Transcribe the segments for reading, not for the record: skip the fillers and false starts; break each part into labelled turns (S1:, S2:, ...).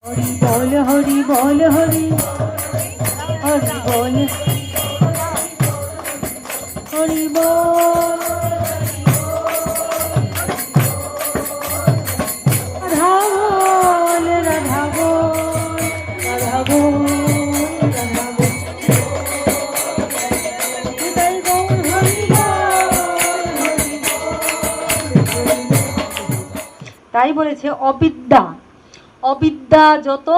S1: হরি বল হরি বল হরি হরি বল হরি বল রাধা বল রাধা বল রাধা বল রাধা বল হৃদয় বল হরি বল। তাই বলেছে অবিদ্যা অবিদ্যা যত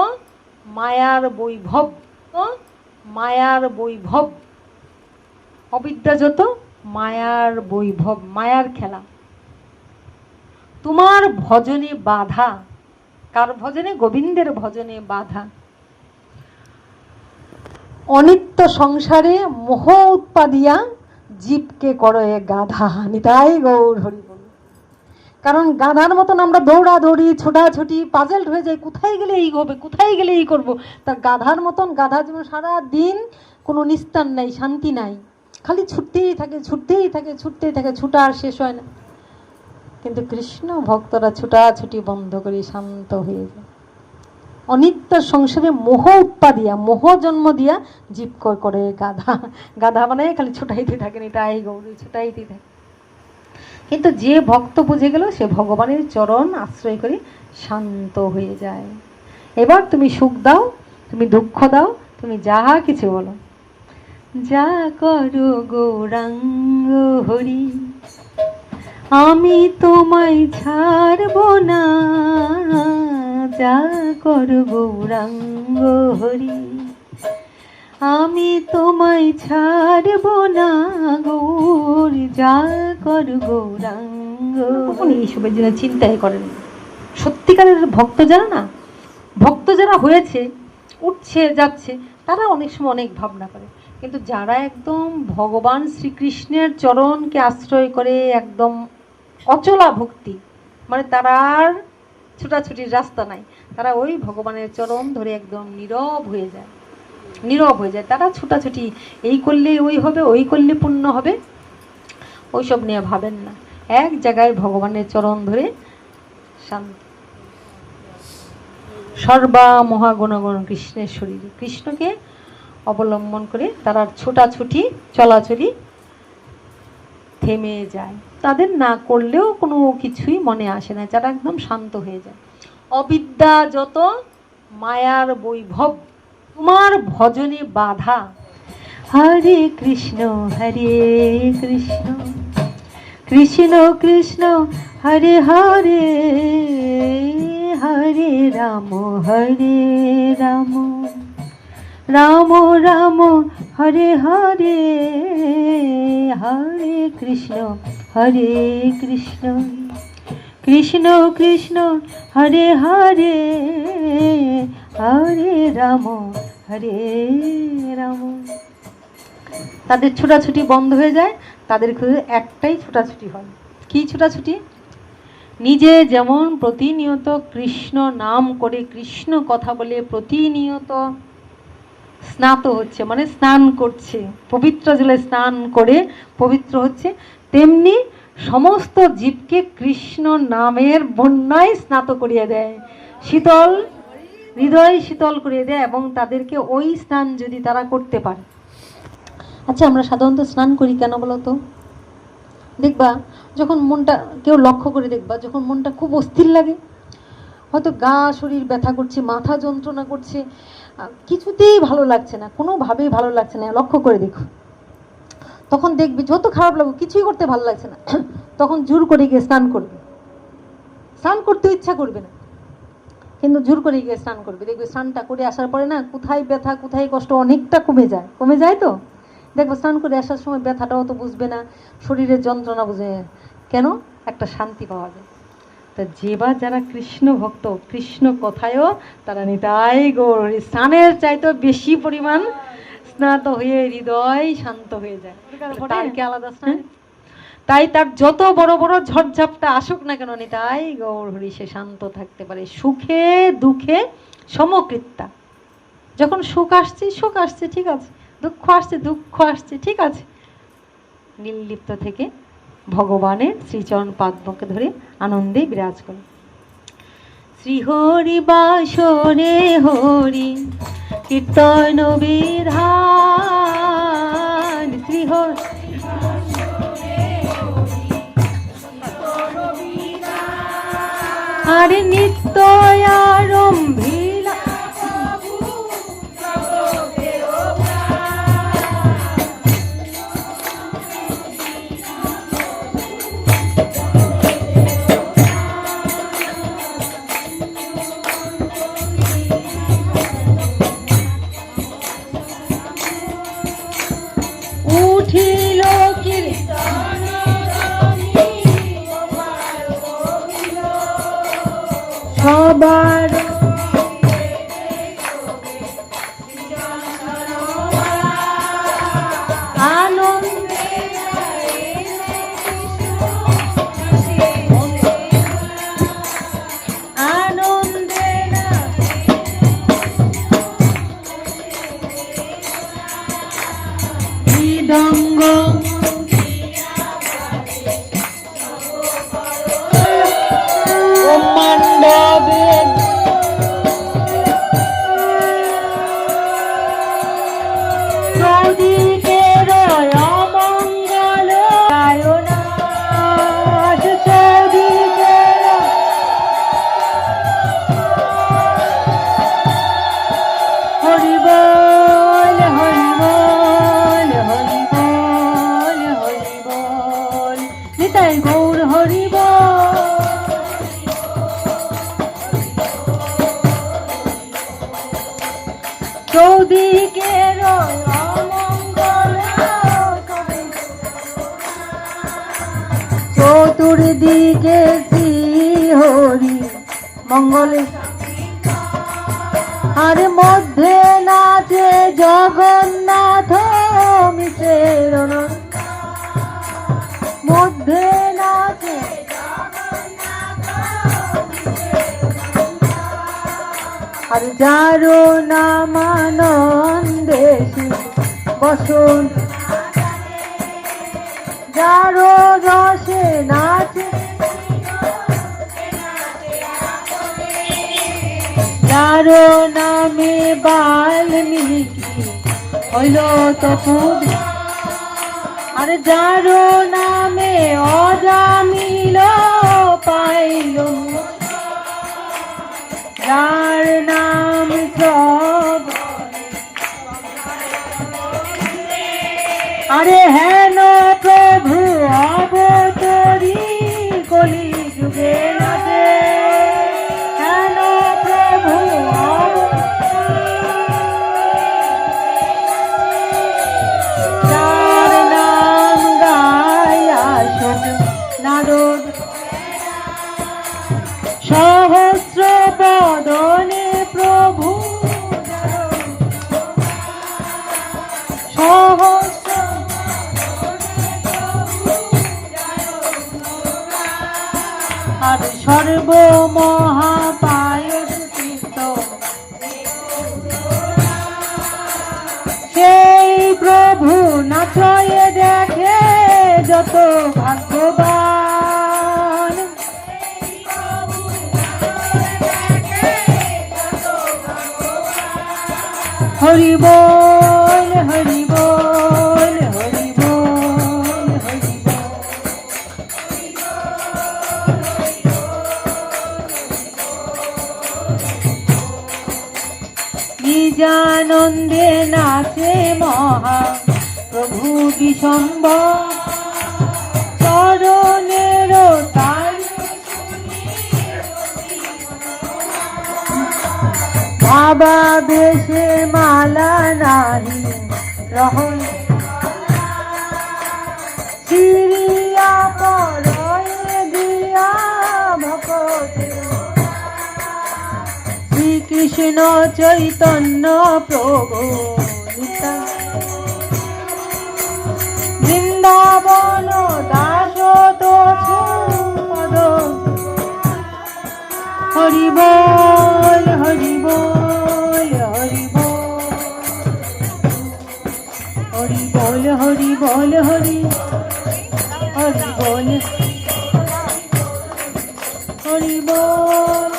S1: মায়ার বৈভব, মায়ার বৈভব, অবিদ্যা যত মায়ার বৈভব, মায়ার খেলা। তোমার ভজনে বাধা, কার ভজনে? গোবিন্দের ভজনে বাধা। অনিত্য সংসারে মোহ উৎপাদিয়া জীবকে করো এ গাধা। নিতাই গৌর হরি বল। কারণ গাধার মতন আমরা দৌড়াদৌড়ি ছোটাছুটি পাজেল্ড হয়ে যাই, কোথায় গেলে এই হবে, কোথায় গেলে এই করবো। তার গাধার মতন গাধা যেমন সারা দিন কোনো নিস্তার নাই, শান্তি নাই, খালি ছুটতেই থাকে ছুটতেই থাকে ছুটতেই থাকে, ছুটা আর শেষ হয় না। কিন্তু কৃষ্ণ ভক্তরা ছুটাছুটি বন্ধ করে শান্ত হয়ে যায়। অনিত্য সংসারে মোহ উৎপাদিয়া, মোহ জন্ম দিয়া জীব করে গাধা। গাধা মানে খালি ছুটাইতে থাকেন, এটাই গৌরী, ছুটাইতে থাকে। কিন্তু যে ভক্ত বুঝে গেল সে ভগবানের চরণ আশ্রয় করে শান্ত হয়ে যায়। এবার তুমি সুখ দাও, তুমি দুঃখ দাও, তুমি যাহা কিছু বলো, যা করো গৌরাঙ্গ হরি আমি তোমায় ছাড়ব না, যা করো গৌরাঙ্গ হরি আমি তোমায় ছাড়ব না, গৌর যা কর গৌরাঙ্গ। এইসবের জন্য চিন্তাই করেন। সত্যিকারের ভক্ত যারা না, ভক্ত যারা হয়েছে, উঠছে যাচ্ছে, তারা অনেক সময় অনেক ভাবনা করে। কিন্তু যারা একদম ভগবান শ্রীকৃষ্ণের চরণকে আশ্রয় করে একদম অচলা ভক্তি, মানে তারা আর ছোটাছুটির রাস্তা নাই, তারা ওই ভগবানের চরণ ধরে একদম নীরব হয়ে যায়, নীরব হয়ে যায়। তারা ছুটাছুটি এই করলে ওই হবে, ওই করলে পুণ্য হবে, ওইসব নিয়ে ভাবেন না। এক জায়গায় ভগবানের চরণ ধরে শান্ত। সর্বা মহাগুণগণ কৃষ্ণের শরীরে, কৃষ্ণকে অবলম্বন করে তারা ছোটাছুটি চলাচলি থেমে যায়। তাদের না করলেও কোনো কিছুই মনে আসে না, যারা একদম শান্ত হয়ে যায়। অবিদ্যা যত মায়ার বৈভব তোমার ভজনে বাধা। হরে কৃষ্ণ কৃষ্ণ কৃষ্ণ কৃষ্ণ হরে হরে, হরে রাম রাম রাম হরে হরে, হরে কৃষ্ণ কৃষ্ণ কৃষ্ণ কৃষ্ণ হরে হরে, হরে রাম রাম। তাদের ছোটাছুটি বন্ধ হয়ে যায়, তাদের একটাই ছোটাছুটি হয়। কি ছোটাছুটি? নিজে যেমন প্রতিনিয়ত কৃষ্ণ নাম করে, কৃষ্ণ কথা বলে প্রতিনিয়ত স্নাত হচ্ছে, মানে স্নান করছে, পবিত্র জলে স্নান করে পবিত্র হচ্ছে, তেমনি সমস্ত জীবকে কৃষ্ণ নামের বন্যায় স্নাত করিয়ে দেয়, শীতল হৃদয় শীতল করিয়ে দেয়। এবং তাদেরকে ওই স্নান যদি তারা করতে পারে। আচ্ছা, আমরা সাধারণত স্নান করি কেন বলো তো? দেখবা যখন মনটা, কেউ লক্ষ্য করে দেখবা, যখন মনটা খুব অস্থির লাগে, হয়তো গা শরীর ব্যথা করছে, মাথা যন্ত্রণা করছে, কিছুতেই ভালো লাগছে না, কোনোভাবেই ভালো লাগছে না, লক্ষ্য করে দেখো, তখন দেখবি যত খারাপ লাগুক কিছুই করতে ভালো লাগছে না, তখন জোর করে গিয়ে স্নান করবে। স্নান করতে ইচ্ছা করবে না, কিন্তু জোর করে গিয়ে স্নান করবে। দেখবে স্নানটা করে আসার পরে না, কোথায় ব্যথা কোথায় কষ্ট অনেকটা কমে যায়, কমে যায়। তো দেখবো স্নান করে আসার সময় ব্যথাটাও তো বুঝবে না, শরীরের যন্ত্রণা বুঝে, কেন? একটা শান্তি পাওয়া যায়। তা যেবা যারা কৃষ্ণ ভক্ত, কৃষ্ণ কথায়ও তারা নিতাই গৌর স্নানের চাইতে বেশি পরিমাণ স্নাত হয়ে হৃদয় শান্ত হয়ে যায়। তার কি আলাদা স্নান? তাই তার যত বড় বড় ঝড়ঝাপটা আসুক না কেন, নিতাই গৌর হরি সে শান্ত থাকতে পারে, সুখে দুঃখে সমকৃত্যা। যখন সুখ আসছে ঠিক আছে, দুঃখ আসছে ঠিক আছে, নির্লিপ্ত থেকে ভগবানের শ্রীচরণ পাদপকে ধরে আনন্দে বিরাজ করে। শ্রীহরি বাসরে হরি কীর্তন বিধান, শ্রীহরি আরে নিত্য আরম্ভিলা উঠিল কীর্তন সবার আনন্দে আনন্দে মৃদঙ্গ মণ্ডপে চৌদিকের অমঙ্গল যায় না, চৌদিকের হরি বল হরি বল হরি বল হরি বল, নিতাই গৌর হরি বল। চৌদিকের অমঙ্গল চতুর্দিকে শ্রীহরি মঙ্গলে, আর মধ্যে নাচে জগন্নাথ মিশ্রের মধ্যে নাচে আর যারো নামানন্দে বসন, যারো রসে নাচে, যারো নামে বাল্মীকি হইল তপুর, আর যারো নামে অজামিল পাইল, যার নাম সব আরে হেন প্রভু অবতরী কলি যুগে রাধে, হেন প্রভু যার নাম গায়া শোক নারদ সহস্র বদনে প্রভু, সহস্র আর সর্বমহাপায়স তীর্থ, সেই প্রভু নাচয়ে দেখে যত ভাগ্যবান, হরি বল হরি বল হরি বল হরি বল। নিজানন্দে নাচে মহা প্রভু বিশম্বর, চরণের তাল বাবা বেশে মালা নাহি রহন, সিরিয়া পরয়ে দিয়া ভকতে, শ্রীকৃষ্ণ চৈতন্য প্রভু বৃন্দাবন দাস পদ, হরি বল হরি বল হরি বল হরি বল হরি বল হরি হরি বল হরি বল।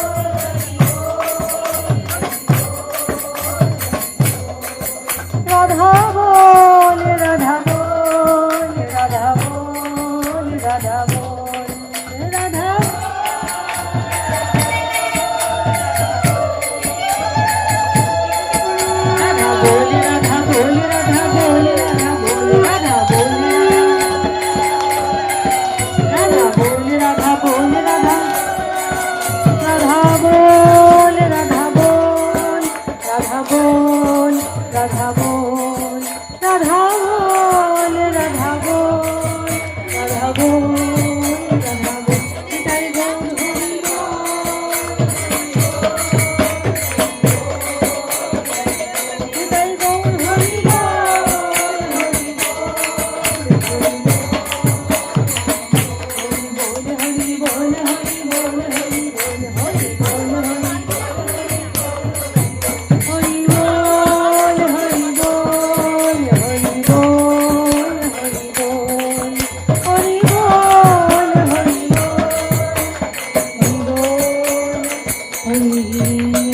S1: রাধা বল, রাধা বল, রাধা বল, রাধা বল, রাধা বল, নিতাই গৌর হরি বল, নিতাই গৌর হরি বল, হরি বল, হরি বল, হরি বল, হরি বল, হরি বল, হরি বল, হরি হরি